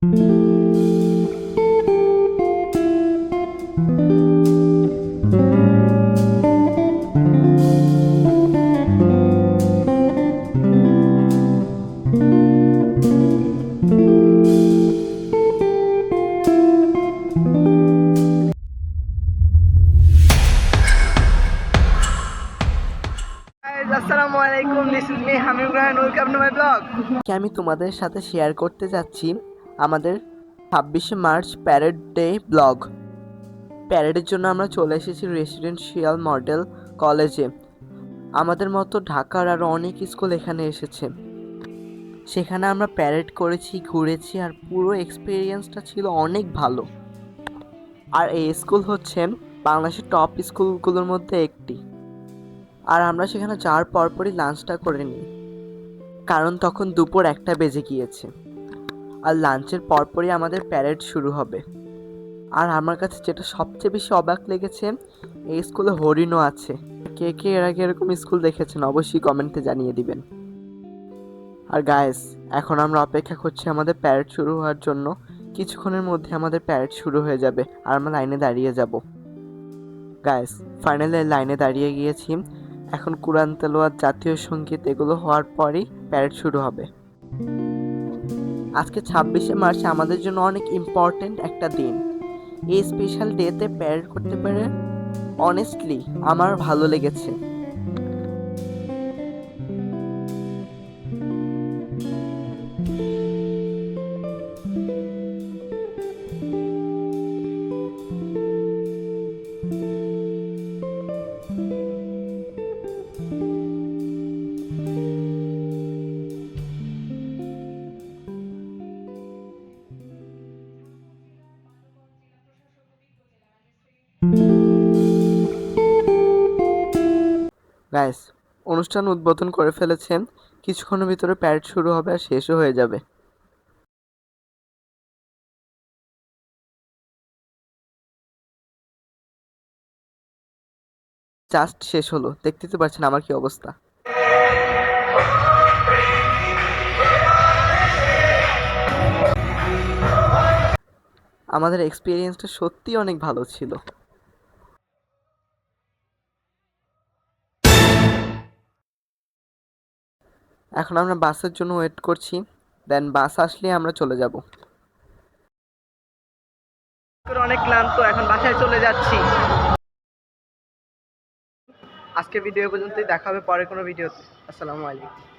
আসসালামু আলাইকুম, this is me Hamim Raihan, welcome to my blog. আমি তোমাদের সাথে শেয়ার করতে যাচ্ছি আমাদের 26শে মার্চ প্যারেড ডে ব্লগ। প্যারেডের জন্য আমরা চলে এসেছি রেসিডেন্সিয়াল মডেল কলেজে। আমাদের মতো ঢাকার আরও অনেক স্কুল এখানে এসেছে। সেখানে আমরা প্যারেড করেছি, ঘুরেছি, আর পুরো এক্সপিরিয়েন্সটা ছিল অনেক ভালো। আর এই স্কুল হচ্ছে বাংলাদেশের টপ স্কুলগুলোর মধ্যে একটি। আর আমরা সেখানে যাওয়ার পরপরই লাঞ্চটা করে নিই, কারণ তখন দুপুর 1টা বেজে গিয়েছে। আর লাঞ্চের পরপরই আমাদের প্যারেড শুরু হবে। আর আমার কাছে যেটা সবচেয়ে বেশি অবাক লেগেছে, এই স্কুলে হরিণও আছে। কে কে এর আগে এরকম স্কুল দেখেছেন অবশ্যই কমেন্টে জানিয়ে দিবেন। আর গায়েস, এখন আমরা অপেক্ষা করছি আমাদের প্যারেড শুরু হওয়ার জন্য। কিছুক্ষণের মধ্যে আমাদের প্যারেড শুরু হয়ে যাবে আর আমরা লাইনে দাঁড়িয়ে যাব। গায়েস, ফাইনালি লাইনে দাঁড়িয়ে গিয়েছি। এখন কুরআন তেলাওয়াত, জাতীয় সঙ্গীত এগুলো হওয়ার পরই প্যারেড শুরু হবে। আজকে 26শে মার্চ আমাদের জন্য অনেক ইম্পর্ট্যান্ট একটা দিন। এই স্পেশাল ডেতে প্যারেড করতে পেরে অনেস্টলি আমার ভালো লেগেছে। গাইস, অনুষ্ঠান উদ্বোধন করে ফেলেছেন। কিছুক্ষণের ভিতরে প্যারেড শুরু হবে আর শেষও হয়ে যাবে। জাস্ট শেষ হলো, দেখতে তো পাচ্ছেন আমার কি অবস্থা। আমাদের এক্সপিরিয়েন্সটা সত্যি অনেক ভালো ছিল। এখন আমরা বাসের জন্য ওয়েট করছি, দেন বাস আসলে আমরা চলে যাব। অনেক ক্লান্ত, এখন বাসায় চলে যাচ্ছি। আজকে ভিডিও পর্যন্তই, দেখা হবে পরে কোনো ভিডিওতে। আসসালামু আলাইকুম।